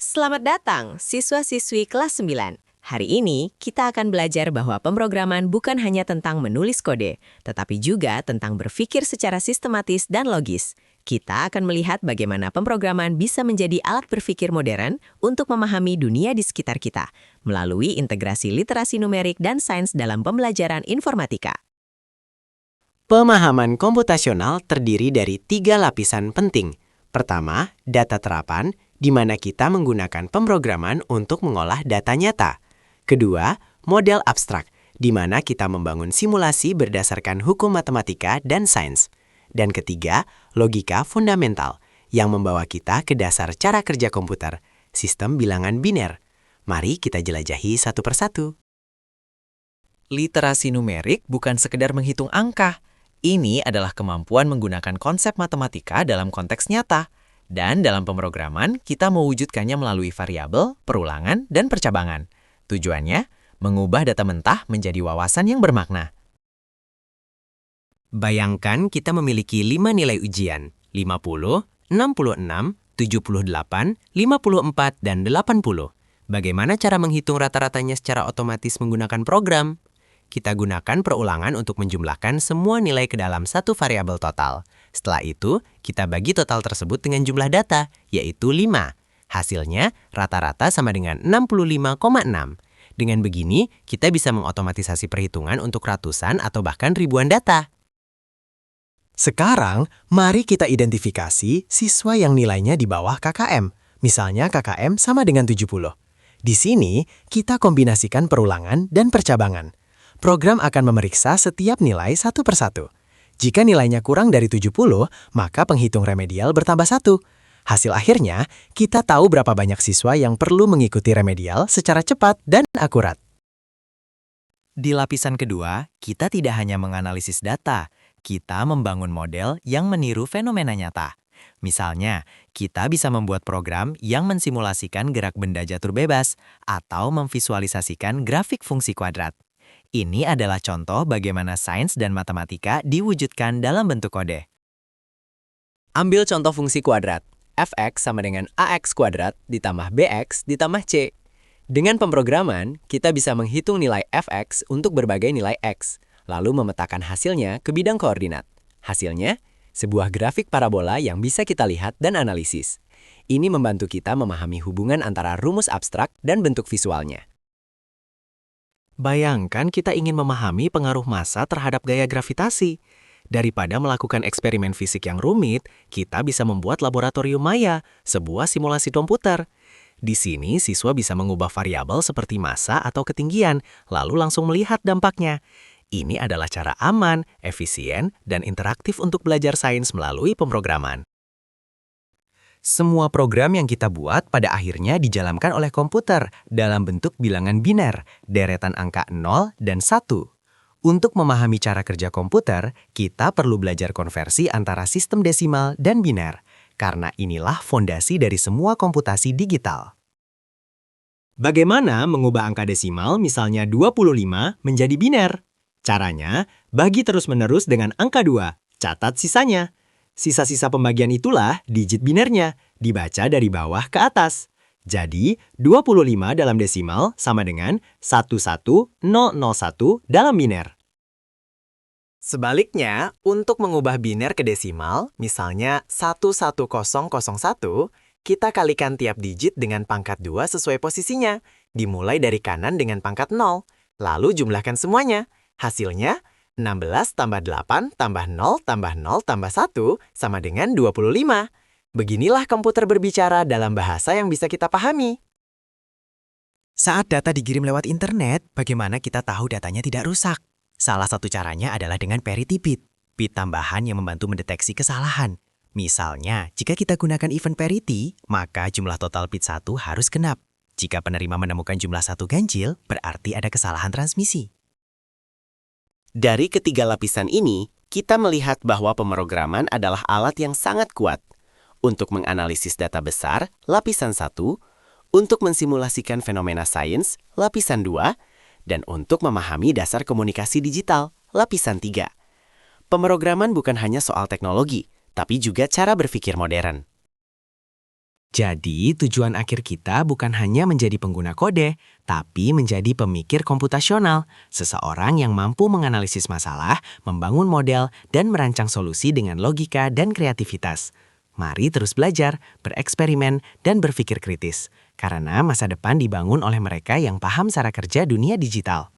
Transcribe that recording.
Selamat datang, siswa-siswi kelas 9. Hari ini, kita akan belajar bahwa pemrograman bukan hanya tentang menulis kode, tetapi juga tentang berpikir secara sistematis dan logis. Kita akan melihat bagaimana pemrograman bisa menjadi alat berpikir modern untuk memahami dunia di sekitar kita, melalui integrasi literasi numerik dan sains dalam pembelajaran informatika. Pemahaman komputasional terdiri dari 3 lapisan penting. Pertama, data terapan, di mana kita menggunakan pemrograman untuk mengolah data nyata. Kedua, model abstrak, di mana kita membangun simulasi berdasarkan hukum matematika dan sains. Dan ketiga, logika fundamental, yang membawa kita ke dasar cara kerja komputer, sistem bilangan biner. Mari kita jelajahi satu persatu. Literasi numerik bukan sekedar menghitung angka. Ini adalah kemampuan menggunakan konsep matematika dalam konteks nyata. Dan dalam pemrograman, kita mewujudkannya melalui variabel, perulangan, dan percabangan. Tujuannya, mengubah data mentah menjadi wawasan yang bermakna. Bayangkan kita memiliki 5 nilai ujian, 50, 66, 78, 54, dan 80. Bagaimana cara menghitung rata-ratanya secara otomatis menggunakan program? Kita gunakan perulangan untuk menjumlahkan semua nilai ke dalam satu variabel total. Setelah itu, kita bagi total tersebut dengan jumlah data, yaitu 5. Hasilnya, rata-rata sama dengan 65,6. Dengan begini, kita bisa mengotomatisasi perhitungan untuk ratusan atau bahkan ribuan data. Sekarang, mari kita identifikasi siswa yang nilainya di bawah KKM. Misalnya KKM sama dengan 70. Di sini, kita kombinasikan perulangan dan percabangan. Program akan memeriksa setiap nilai satu persatu. Jika nilainya kurang dari 70, maka penghitung remedial bertambah 1. Hasil akhirnya, kita tahu berapa banyak siswa yang perlu mengikuti remedial secara cepat dan akurat. Di lapisan kedua, kita tidak hanya menganalisis data, kita membangun model yang meniru fenomena nyata. Misalnya, kita bisa membuat program yang mensimulasikan gerak benda jatuh bebas atau memvisualisasikan grafik fungsi kuadrat. Ini adalah contoh bagaimana sains dan matematika diwujudkan dalam bentuk kode. Ambil contoh fungsi kuadrat. Fx sama dengan ax kuadrat ditambah bx ditambah c. Dengan pemrograman, kita bisa menghitung nilai fx untuk berbagai nilai x, lalu memetakan hasilnya ke bidang koordinat. Hasilnya, sebuah grafik parabola yang bisa kita lihat dan analisis. Ini membantu kita memahami hubungan antara rumus abstrak dan bentuk visualnya. Bayangkan kita ingin memahami pengaruh massa terhadap gaya gravitasi. Daripada melakukan eksperimen fisik yang rumit, kita bisa membuat laboratorium maya, sebuah simulasi komputer. Di sini, siswa bisa mengubah variabel seperti massa atau ketinggian, lalu langsung melihat dampaknya. Ini adalah cara aman, efisien, dan interaktif untuk belajar sains melalui pemrograman. Semua program yang kita buat pada akhirnya dijalankan oleh komputer dalam bentuk bilangan biner, deretan angka 0 dan 1. Untuk memahami cara kerja komputer, kita perlu belajar konversi antara sistem desimal dan biner, karena inilah fondasi dari semua komputasi digital. Bagaimana mengubah angka desimal, misalnya 25, menjadi biner? Caranya, bagi terus-menerus dengan angka 2, catat sisanya. Sisa-sisa pembagian itulah digit binernya, dibaca dari bawah ke atas. Jadi, 25 dalam desimal sama dengan 11001 dalam biner. Sebaliknya, untuk mengubah biner ke desimal, misalnya 11001, kita kalikan tiap digit dengan pangkat 2 sesuai posisinya, dimulai dari kanan dengan pangkat 0, lalu jumlahkan semuanya. Hasilnya, 16 tambah 8 tambah 0 tambah 0 tambah 1 sama dengan 25. Beginilah komputer berbicara dalam bahasa yang bisa kita pahami. Saat data dikirim lewat internet, bagaimana kita tahu datanya tidak rusak? Salah satu caranya adalah dengan parity bit, bit tambahan yang membantu mendeteksi kesalahan. Misalnya, jika kita gunakan event parity, maka jumlah total bit 1 harus genap. Jika penerima menemukan jumlah 1 ganjil, berarti ada kesalahan transmisi. Dari ketiga lapisan ini, kita melihat bahwa pemrograman adalah alat yang sangat kuat. Untuk menganalisis data besar, lapisan 1, untuk mensimulasikan fenomena sains, lapisan 2, dan untuk memahami dasar komunikasi digital, lapisan 3. Pemrograman bukan hanya soal teknologi, tapi juga cara berpikir modern. Jadi, tujuan akhir kita bukan hanya menjadi pengguna kode, tapi menjadi pemikir komputasional, seseorang yang mampu menganalisis masalah, membangun model, dan merancang solusi dengan logika dan kreativitas. Mari terus belajar, bereksperimen, dan berpikir kritis, karena masa depan dibangun oleh mereka yang paham cara kerja dunia digital.